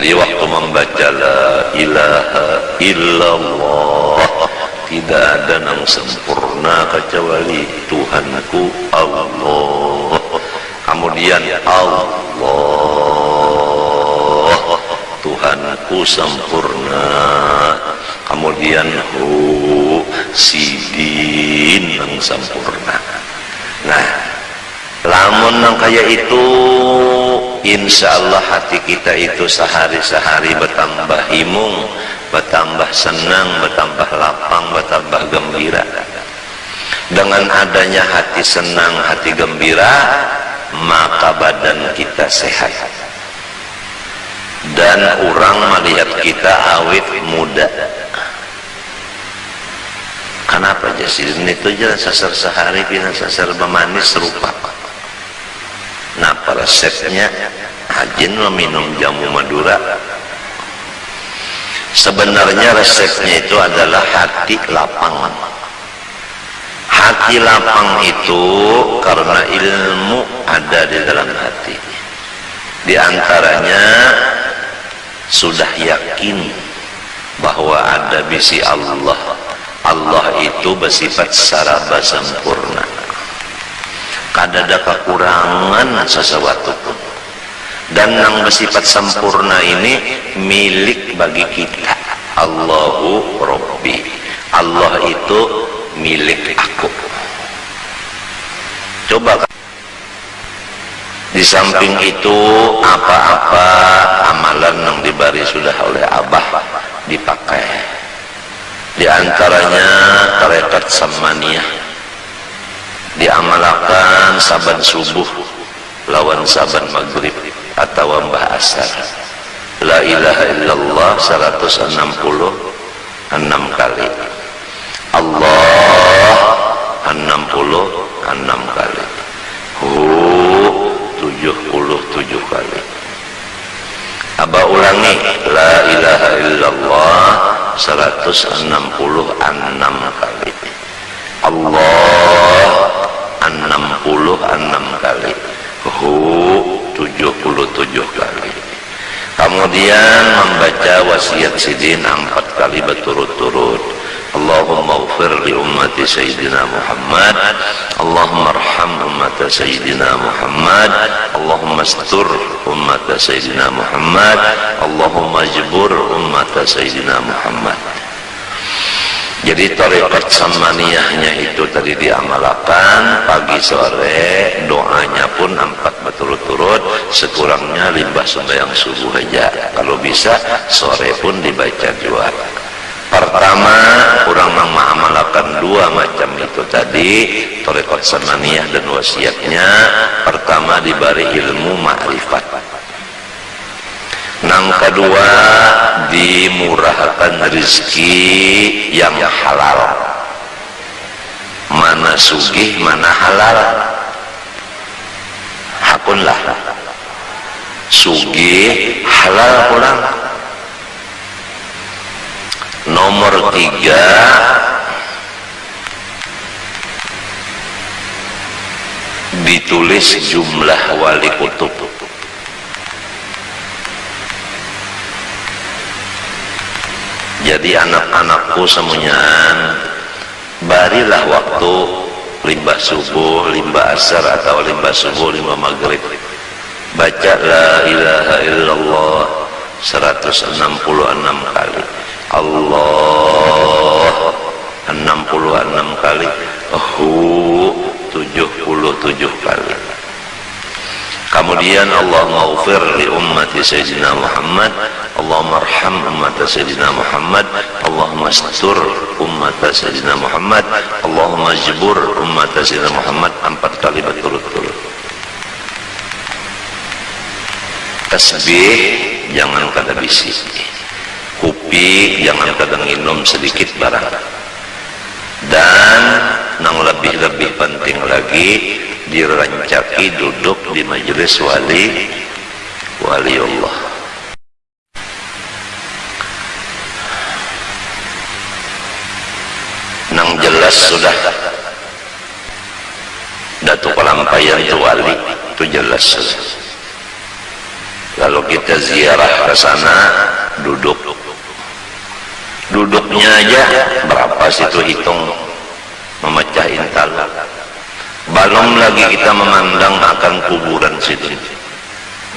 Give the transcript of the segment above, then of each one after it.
Jadi waktu membaca la ilaha illallah, tidak ada yang sempurna kecuali Tuhanku Allah. Kemudian Allah, Tuhanku sempurna. Kemudian hu, sidin yang sempurna. Nah, lamun nang kaya itu, insya Allah hati kita itu sehari-sehari bertambah himung, bertambah senang, bertambah lapang, bertambah gembira. Dengan adanya hati senang, hati gembira, maka badan kita sehat. Dan orang melihat kita awet muda. Kenapa jasidin itu jalan sasar sehari, pina sasar memanis serupa. Nah, resepnya hajin meminum jamu Madura. Sebenarnya resepnya itu adalah hati lapang. Hati lapang itu karena ilmu ada di dalam hati. Di antaranya sudah yakin bahwa ada bisi Allah. Allah itu bersifat saraba sempurna. Kadada kekurangan sesuatu pun. Dan yang bersifat sempurna ini milik bagi kita. Allahu Rabbi. Allah itu milik aku. Coba. Di samping itu apa-apa amalan yang diberi sudah oleh Abah dipakai. Di antaranya tarekat samaniyah diamalkan saban subuh lawan saban maghrib atau mbah asar. La ilaha illallah 166 kali. Allah 66 kali. Hu 77 kali. Abah ulangi la ilaha illallah 166 kali. Allah 66 kali. Hu 77 kali. Kemudian membaca wasiat sidin 4 kali berturut-turut. Allahumma ighfir li ummati Sayyidina Muhammad, Allahumma arham ummata Sayyidina Muhammad, Allahumma astur ummata Sayyidina Muhammad, Allahumma jbur ummata Sayyidina Muhammad. Jadi tarekat samaniyahnya itu tadi diamalkan pagi sore, doanya pun 4 berturut-turut, sekurangnya limbah sembahyang subuh aja. Kalau bisa sore pun dibaca juga. Pertama, orang mengamalkan 2 macam itu tadi, tarekat samaniyah dan wasiatnya. Pertama diberi ilmu ma'rifat. Yang kedua dimurahkan rezeki yang halal. Mana sugih, mana halal. Hakunlah sugih halal pulang. Nomor 3 ditulis jumlah wali kutub. Jadi anak-anakku semuanya barilah waktu limbah subuh, limbah asar atau limbah subuh, limbah maghrib, baca la ilaha illallah 166 kali. Allah 66 kali. Hu 77 kali. Kemudian Allahumma ighfir li ummati Sayyidina Muhammad, Allahumma arham ummata Sayyidina Muhammad, Allahumma astur ummata Sayyidina Muhammad, Allahumma jbur ummata Sayyidina Muhammad 4 kali berturut-turut. Tasbih jangan kada bisi. Kopi jangan kadang minum sedikit barang. Dan yang lebih-lebih penting lagi, dirancaki duduk di majelis wali Allah. Nang jelas sudah Datuk Pelampayan itu wali, itu jelas sudah. Lalu kita ziarah ke sana, duduknya aja berapa situ hitung, memecah intal. Belum lagi kita memandang akan kuburan situ,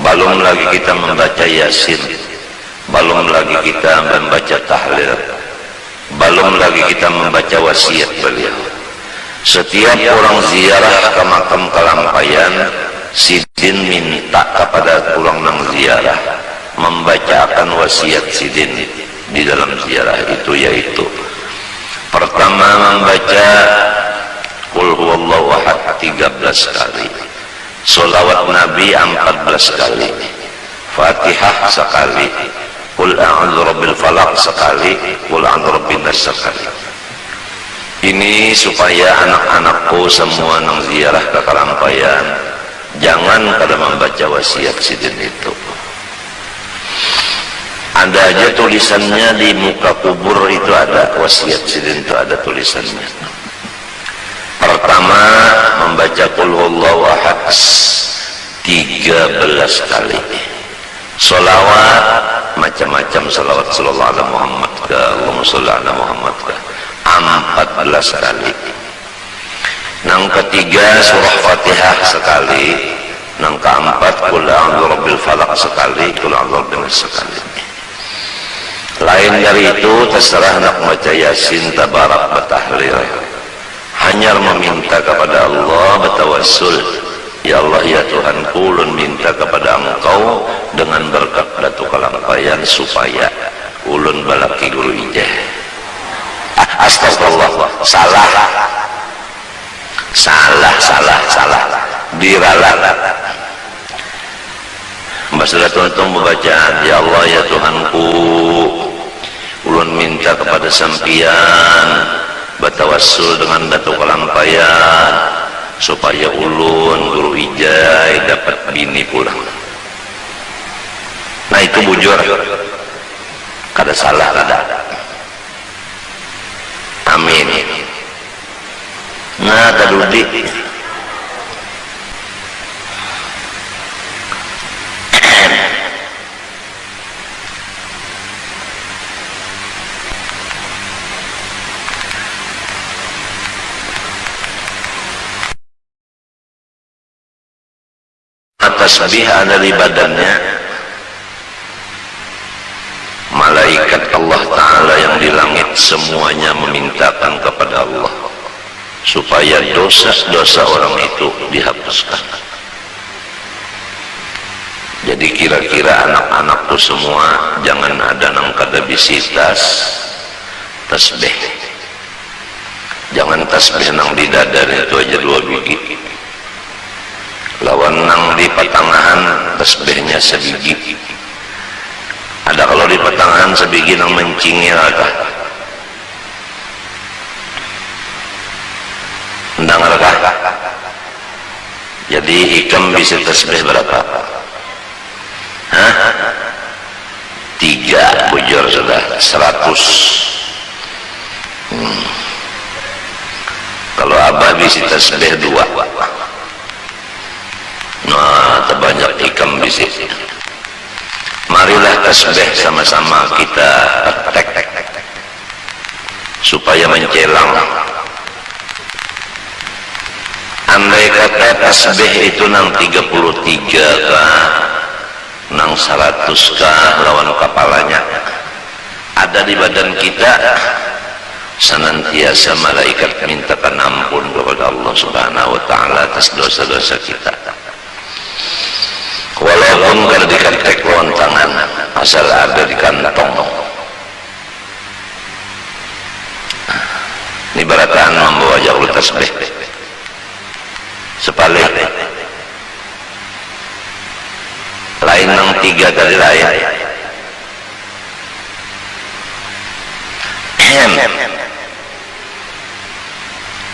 belum lagi kita membaca Yasin, belum lagi kita membaca tahlil, belum lagi kita membaca wasiat beliau. Setiap orang ziarah ke makam Kalampayan, Sidin minta kepada orang nang ziarah membacakan wasiat Sidin di dalam ziarah itu, yaitu pertama membaca Qul huwallahu ahad 13 kali, sholawat Nabi 14 kali, Fatihah sekali, Qul a'udzu birabbil falaq sekali, Qul a'udzu birabbin nas sekali. Ini supaya anak-anakku semua nang ziarah ke Kalampayan jangan pada membaca wasiat Sidin itu. Ada aja tulisannya di muka kubur itu, ada wasiat Sidin itu, ada tulisannya. Pertama membaca Qul huwallahu ahad 13 kali. Sholawat macam-macam, sholawat sallallahu alaihi Muhammad ke Allahumma sholli ala Muhammad ke 14 kali. Yang ketiga surah Fatihah sekali. Yang keempat Qul a'udzu birabbil falaq sekali, Qul a'udzu birabbin nas sekali. Lain dari itu terserah nak baca Yasin, tabarak, batahlil. Hanya meminta kepada Allah, bertawassul, ya Allah ya Tuhanku, ulun minta kepada Engkau dengan berkat Datu Kalampayan supaya ulun balaki guru ijeh. Astagfirullah, salah diralat. Mbak sudah tonton bacaan, ya Allah ya Tuhanku, ulun minta kepada sampian bertawassul dengan Datu Kalampayan supaya ulun guru ijai dapat bini pulang. Nah itu bujur, kada salah kada. Amin. Nah tadudi tasbih dari badannya, malaikat Allah Ta'ala yang di langit semuanya memintakan kepada Allah supaya dosa-dosa orang itu dihapuskan. Jadi kira-kira anak-anakku semua jangan ada nang kada bisi tasbih, jangan tasbih nang di dadar itu aja 2 biji, lawan nang di patangan tasbihnya sebiji. Ada kalau di patangan sebiji nang mencingir ada. Mendengarkah? Jadi ikam bisa tasbih berapa? Hah? 3 bujur sudah 100. Kalau abah bisa tasbih 2. Nah, terbanyak ikam bisa. Marilah tasbih sama-sama kita praktek supaya mencelang. Andai kata tasbih itu nang 33 kah, nang 100 kah lawan kepalanya ada di badan kita, senantiasa malaikat mintakan ampun kepada Allah Subhanahu wa Ta'ala atas dosa-dosa kita. Walaupun kada diketek lawan tangan, asal ada di kantong. Ini barataan membawa jauh tasbih. Sepalik. Lain nang 3 tadi lain.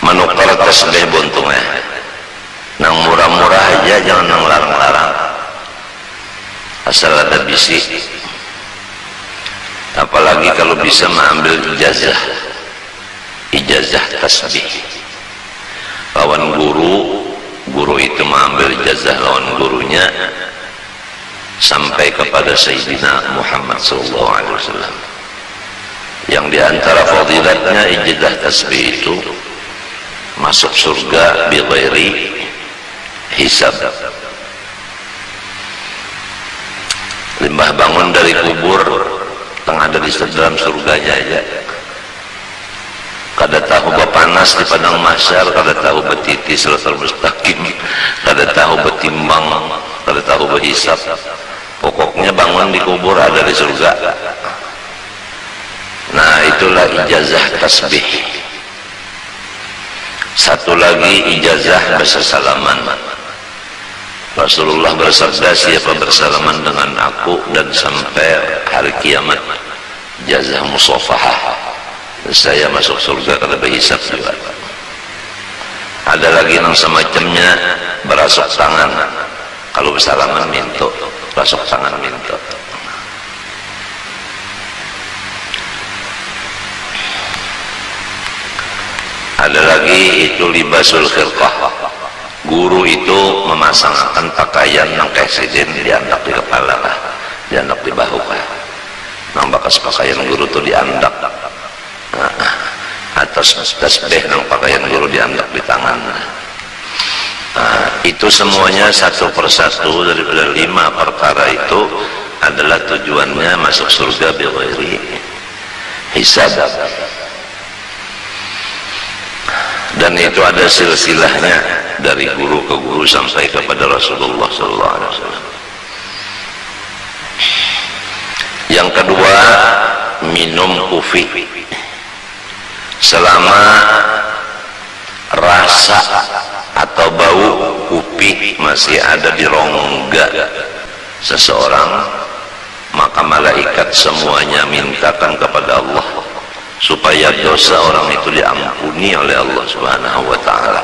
Menukar tasbih buntungnya. Nang murah-murah aja, jangan nang larang-larang. Asal ada bisi. Apalagi kalau bisa mengambil ijazah tasbih lawan guru itu mengambil ijazah lawan gurunya sampai kepada Sayyidina Muhammad sallallahu alaihi wasallam. Yang diantara fadilatnya ijazah tasbih itu masuk surga bi ghairi hisab. Limbah bangun dari kubur tengah dari dalam surganya aja. Kada tahu bapanas di padang mahsyar, kada tahu betiti siratal mustaqim, kada tahu betimbang, kada tahu berhisab. Pokoknya bangun di kubur ada di surga. Nah, itulah ijazah tasbih. Satu lagi ijazah bersalaman. Rasulullah bersabda, siapa bersalaman dengan aku dan sampai hari kiamat, ijazah musafahah, saya masuk surga kada berhisab juga. Ada lagi yang semacamnya berasuk tangan. Kalau bersalaman minta, berasuk tangan minta. Ada lagi itu libasul khirqah. Guru itu memasangkan pakaian yang kesiden diandak di kepala, diandak di bahu. Nang bakas pakaian guru itu diandak. Atas tasbih nang pakaian guru diandak di tangan. Itu semuanya satu persatu daripada 5 perkara itu adalah tujuannya masuk surga bi ghairi hisab. Dan itu ada silsilahnya dari guru ke guru sampai kepada Rasulullah sallallahu alaihi wasallam. Yang kedua, minum kufi. Selama rasa atau bau kopi masih ada di rongga seseorang, maka malaikat semuanya mintakan kepada Allah supaya dosa orang itu diampuni oleh Allah Subhanahu wa taala.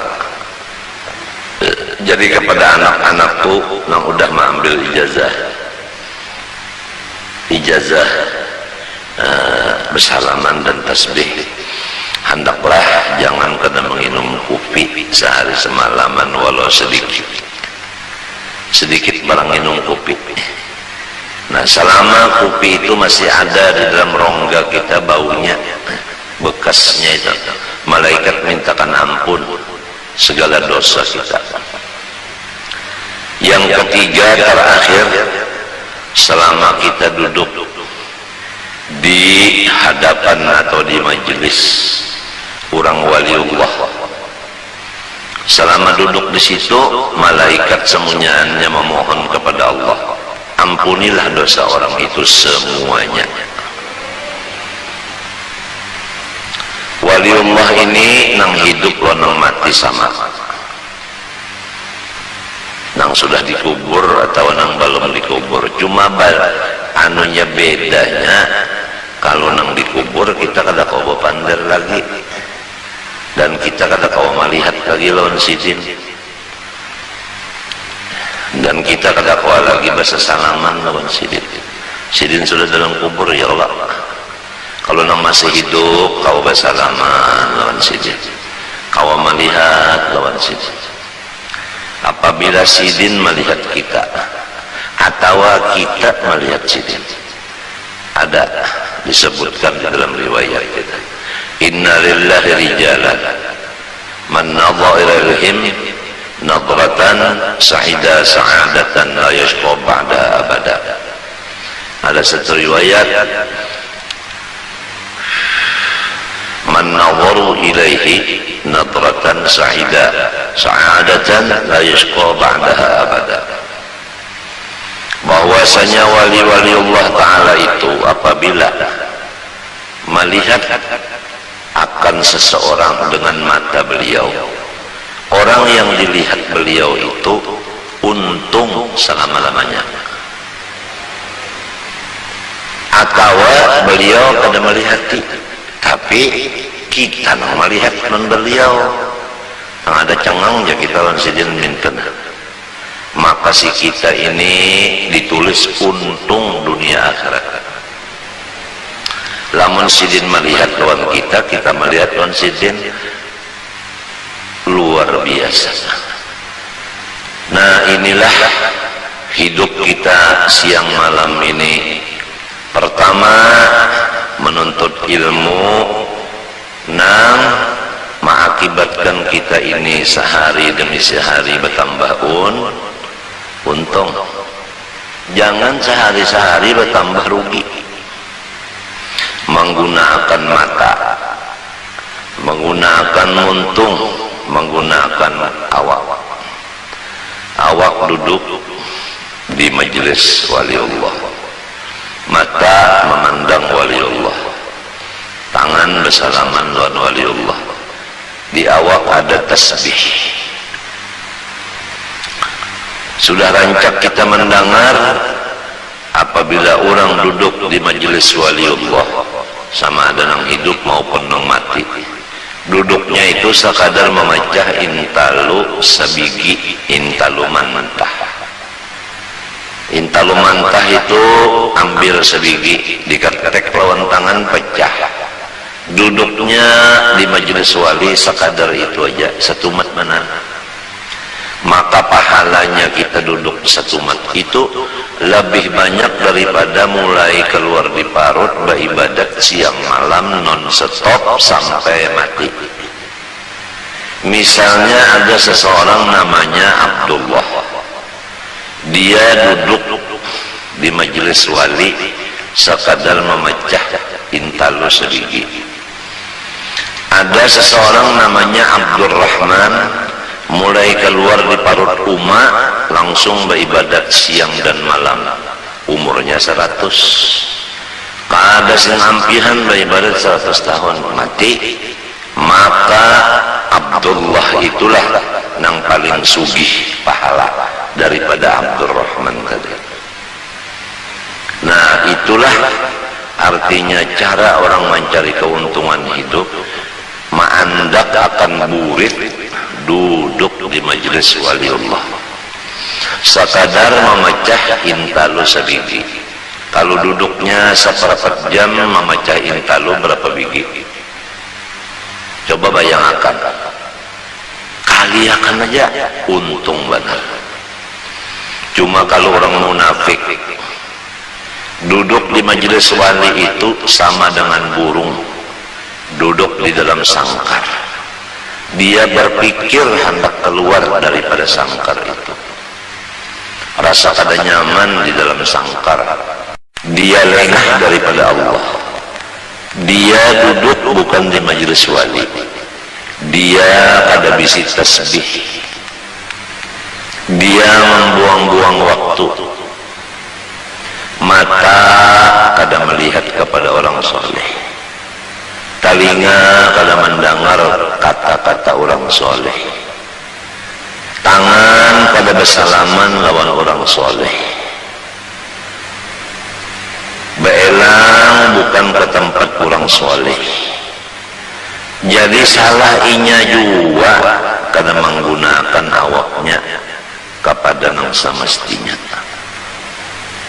Jadi kepada anak-anakku yang udah mengambil ijazah bersalaman dan tasbih, hendaklah jangan kena menginum kopi sehari semalaman walau sedikit barang minum kopi. Nah, selama kopi itu masih ada di dalam rongga kita, baunya, bekasnya itu, malaikat mintakan ampun segala dosa kita. Yang ketiga terakhir, selama kita duduk di hadapan atau di majelis orang waliullah, selama duduk di situ, malaikat semuanya memohon kepada Allah, ampunilah dosa orang itu semuanya. Waliullah ini nang hidup lo nang mati sama, nang sudah dikubur atau nang belum dikubur. Cuma anunya bedanya, kalau nang dikubur kita kada kau pandar lagi, dan kita kada kau melihat lagi lawan sidin, dan kita kada kau lagi bahasa salaman lawan sidin. Sidin sudah dalam kubur, ya Allah. Kalau nang masih hidup kau bahasa salaman lawan sidin, kau melihat lawan sidin. Apabila sidin melihat kita atau kita melihat sidin, ada disebutkan dalam riwayat kita, inna lillahi rijalan man nadha ilaihim nadratan sa'ida sa'adatan la yashqa ba'da abada. Ada satu riwayat, man nadharu ilaihi nadratan sa'ida sa'adatan la yashqa ba'daha abada. Bahwasanya wali-wali Allah Ta'ala itu apabila melihat akan seseorang dengan mata beliau, orang yang dilihat beliau itu untung selama-lamanya, atau beliau kada melihat, tapi kita nang melihat non beliau, nang ada cengangnya kita lan sidin minten, maka si kita ini ditulis untung dunia akhirat. Lamun sidin melihat lawan kita, kita melihat lawan sidin, luar biasa. Nah, inilah hidup kita siang malam ini. Pertama, menuntut ilmu nang mengakibatkan kita ini sehari demi sehari bertambah untung. Jangan sehari-sehari bertambah rugi. Menggunakan mata, menggunakan muntung, menggunakan awak. Awak duduk di majelis waliullah, mata memandang waliullah, tangan bersalaman lawan waliullah, di awak ada tasbih. Sudah rancak kita mendengar apabila orang duduk di majelis waliullah, sama ada nang hidup maupun nang mati, duduknya itu sekadar memecah intalu sabigi, intalu mantah. Intalu mantah itu ambil sebigi, diketek lawan tangan pecah. Duduknya di majelis wali sekadar itu aja, satu mat mana. Maka pahalanya kita duduk satu mat itu lebih banyak daripada mulai keluar di parut beribadat siang malam non stop sampai mati. Misalnya ada seseorang namanya Abdullah, dia duduk di majelis wali sekadar memecah intalu sedikit. Ada seseorang namanya Abdurrahman, mulai keluar di parut umat langsung beribadat siang dan malam, umurnya 100. Kada singampihan beribadat 100 tahun mati. Maka Abdullah itulah yang paling sugih pahala daripada Abdurrahman tadi. Nah, itulah artinya cara orang mencari keuntungan hidup. Ma'andak akan burit duduk di majelis waliullah, sekadar memecah intalu sabigi. Kalau duduknya seperempat jam memecah intalu berapa biji? Coba bayangkan, kaliakan aja untung benar. Cuma kalau orang munafik duduk di majelis wali itu sama dengan burung duduk di dalam sangkar. Dia berpikir hendak keluar daripada sangkar itu, rasa kada nyaman di dalam sangkar. Dia lengah daripada Allah. Dia duduk bukan di majelis wali, dia kada bisi tasbih, dia membuang-buang waktu. Mata kada melihat kepada orang soleh, telinga kada mendengar kata-kata orang soleh, tangan kada bersalaman lawan orang soleh, beelang bukan ke tempat orang soleh. Jadi salah inya juga kada menggunakan awaknya kepada yang semestinya.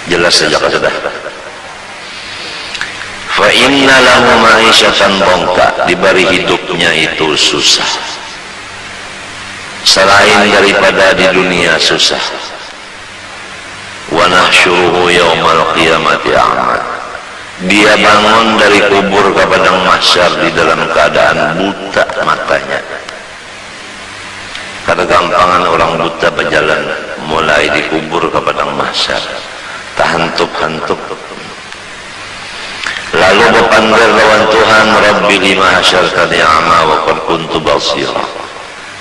Jelas saja sudah. Fa inna lahu ma'isyatan dhanka, diberi hidupnya itu susah. Selain daripada di dunia susah. Wa nahsyuruhu yaumal qiyamati a'ma. Dia bangun dari kubur ke padang mahsyar di dalam keadaan buta matanya. Kada gampangan orang buta berjalan mulai di kubur ke padang mahsyar, tahantup-hantup. Lalu berpanggil lawan Tuhan, Rabbi lima hasyartani a'ma wa qad kuntu basira.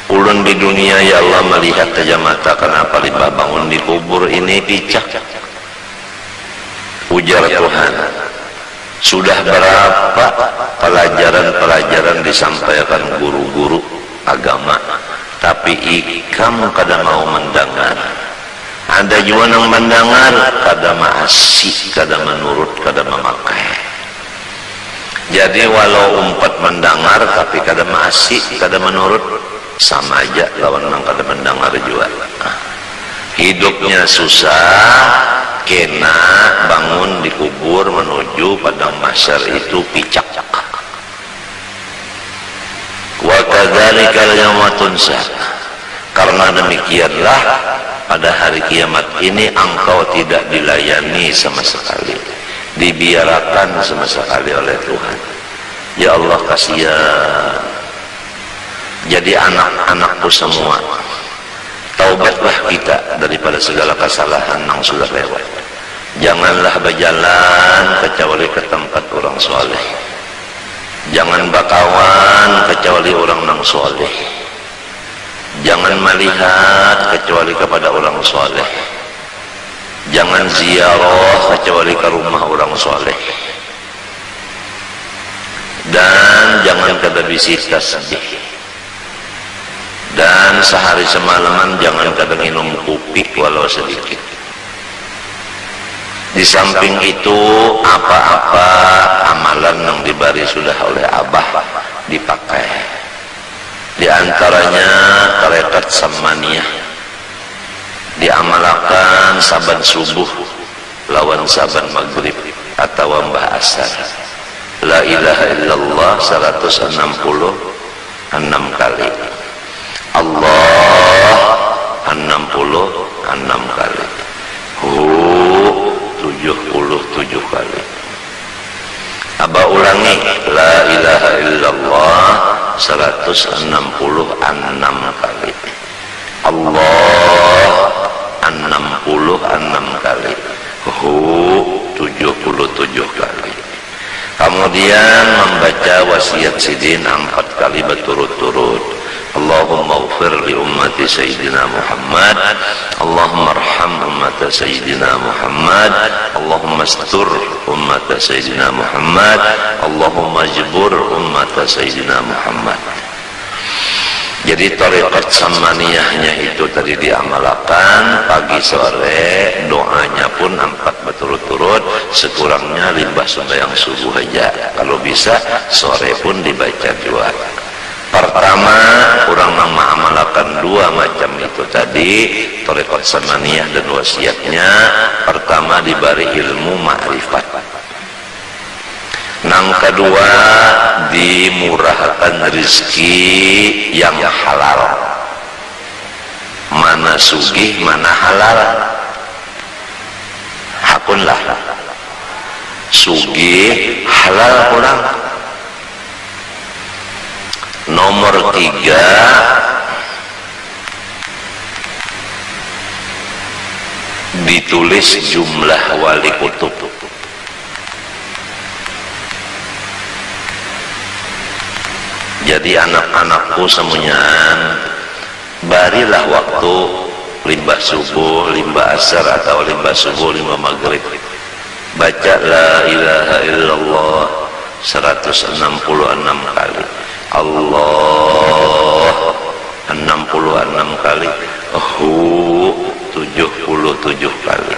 Ulun di dunia ya Allah melihat saja mata, kenapa limbah bangun di kubur ini picak? Ujar Tuhan, sudah berapa pelajaran-pelajaran disampaikan guru-guru agama, tapi ikam kada mau mendengar. Ada juga yang mendengar kada maasih, kada menurut, kada memakai. Jadi walau umpat mendengar tapi kada maasih, kada menurut, sama aja lawan nang kada mendengar juga. Hidupnya susah, kena bangun di kubur menuju padang mahsyar itu picak. Wa kadzalika yauma tunsa. Karena demikianlah pada hari kiamat ini engkau tidak dilayani sama sekali, dibiarkan sama sekali oleh Tuhan. Ya Allah, kasihan. Jadi anak-anakku semua, taubatlah kita daripada segala kesalahan yang sudah lewat. Janganlah berjalan kecuali ke tempat orang soleh. Jangan bakawan kecuali orang nang soleh. Jangan melihat kecuali kepada orang soleh. Jangan ziarah kecuali ke rumah orang soleh. Dan jangan kada bisik tasbih. Dan sehari semalaman jangan kada minum kopi walau sedikit. Di samping itu, apa-apa amalan yang diberi sudah oleh Abah dipakai. Di antaranya tarekat samaniyah diamalkan saban subuh lawan saban maghrib atau mbah asar. La ilaha illallah 166 kali. Allah 66 kali. 77 kali. Abah ulangi, la ilaha illallah 166 kali. Allah 66 kali. 77 kali. Kemudian membaca wasiat sidin 4 kali berturut-turut. Allahumma ighfir li ummati Sayyidina Muhammad, Allahumma arham ummata Sayyidina Muhammad, Allahumma astur ummata Sayyidina Muhammad, Allahumma jibur ummata Sayyidina Muhammad. Jadi tarekat samaniyahnya itu tadi diamalkan pagi sore, doanya pun 4 berturut-turut, sekurangnya 5 sembahyang subuh aja. Kalau bisa sore pun dibaca 2. Pertama, orang mengamalkan 2 macam itu tadi, tarekat samaniyah dan wasiatnya. Pertama diberi ilmu ma'rifat. Yang kedua, dimurahkan rezeki yang halal. Mana sugih, mana halal. Hakunlah. Sugih, halal kurang. Nomor 3, ditulis jumlah wali kutub. Jadi anak-anakku semuanya, barilah waktu 5 subuh, 5 asar atau 5 subuh, 5 maghrib. Baca la ilaha illallah 166 kali. Allah 66 kali. 77 kali.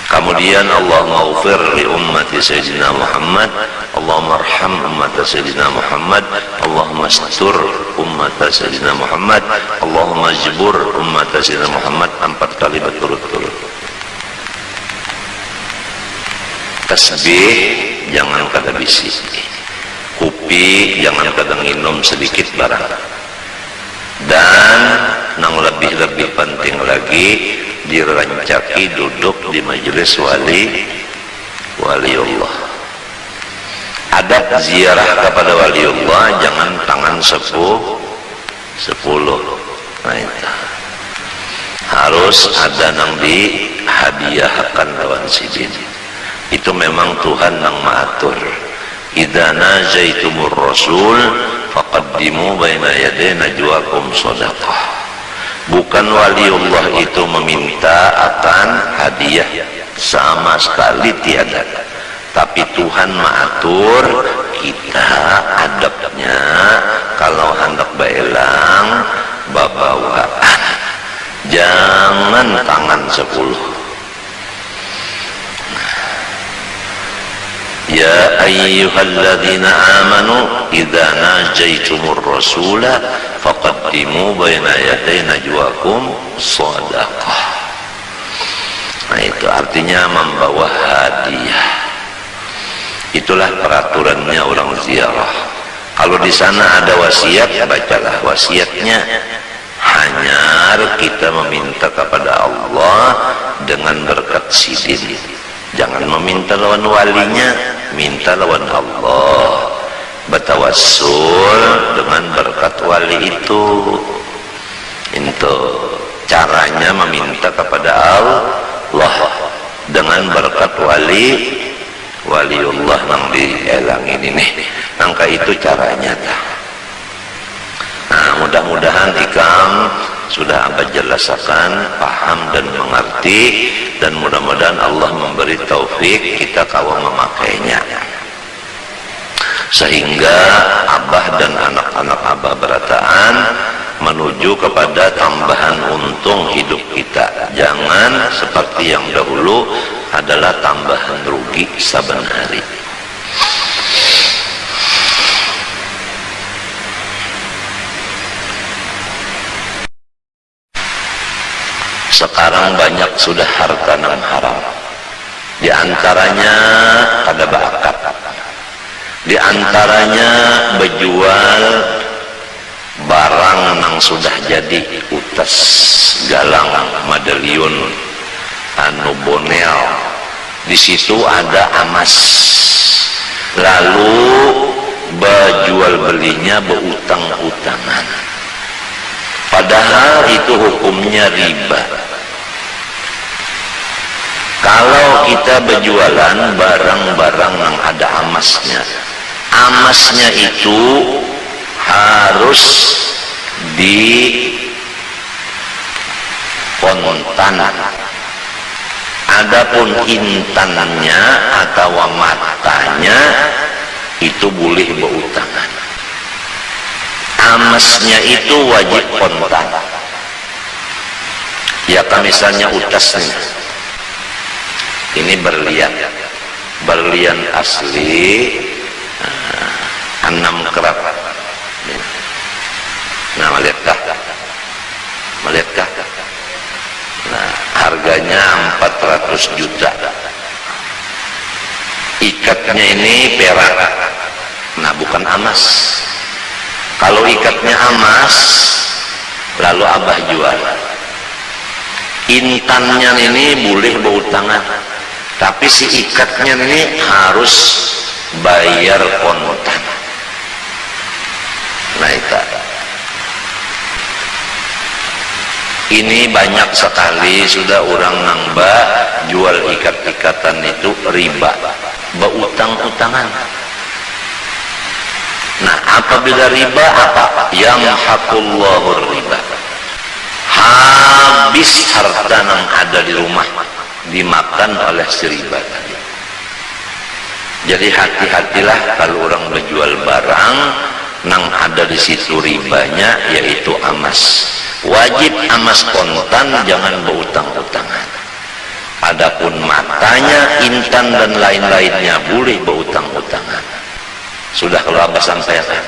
Kemudian Allahumma ighfir li ummati Sayyidina Muhammad, Allahumma arham ummata Sayyidina Muhammad, Allahumma astur ummata Sayyidina Muhammad, Allahumma jibur ummata Sayyidina Muhammad 4 kali berturut-turut. Tasbih jangan kada bisik. Kopi jangan kada minum sedikit barang. Dan yang lebih penting lagi, dirancaki duduk di majelis waliullah. Adab ziarah kepada waliullah jangan tangan 10. Nah itu harus ada yang dihadiahkan lawan sidin. Itu memang Tuhan yang mengatur. Idza najaitumur rasul faqaddimu baina yaday najwakum shadaqah. Bukan waliullah itu meminta akan hadiah, sama sekali tiada. Tapi Tuhan mengatur kita adabnya kalau hendak baelang babawaan. Jangan tangan 10. Ya ayyuhalladzina amanu idza najaitumur rasula faqaddimu baina yaday najwakum shadaqah. Nah itu artinya membawa hadiah. Itulah peraturannya orang ziarah. Kalau di sana ada wasiat, bacalah wasiatnya. Hanya benar kita meminta kepada Allah dengan berkat sidin. Jangan meminta lawan walinya, minta lawan Allah. Bertawassul dengan berkat wali itu. Itu caranya meminta kepada Allah dengan berkat waliullah nang dielangin ini. Angka itu caranya dah. Nah, mudah-mudahan ikam sudah abah jelaskan, paham dan mengerti, dan mudah-mudahan Allah memberi taufik kita kawal memakainya, sehingga abah dan anak-anak abah berataan menuju kepada tambahan untung hidup kita. Jangan seperti yang dahulu adalah tambahan rugi saban hari. Sekarang banyak sudah harta yang haram. Di antaranya ada bakat. Di antaranya berjual barang yang sudah jadi, utas, galang, medalion, anu bonel. Di situ ada emas. Lalu berjual belinya berutang-utangan. Padahal itu hukumnya riba. Kalau kita berjualan barang-barang yang ada emasnya, emasnya itu harus dikontan. Adapun intannya atau matanya itu boleh berutangan. Emasnya itu wajib kontan. Ya kan misalnya utas nih, ini berlian asli 6 kerat. Nah, melihatkah? Nah, harganya 400 juta. Ikatnya ini perak. Nah, bukan emas. Kalau ikatnya emas, lalu abah jual. Intannya ini boleh berutangan, tapi si ikatnya ini harus bayar kontan. Nah, itu. Ini banyak sekali sudah orang nambah jual ikat-ikatan itu riba, berutang-utangan. Nah, apabila riba apa? Yang hakullahu riba. Habis harta yang ada di rumah dimakan oleh si riba tadi. Jadi hati-hatilah kalau orang berjual barang yang ada di situ ribanya, yaitu emas. Wajib emas kontan, jangan berutang-utangan. Adapun matanya, intan dan lain-lainnya boleh berutang-utangan. Sudah kalau abah sampaikan.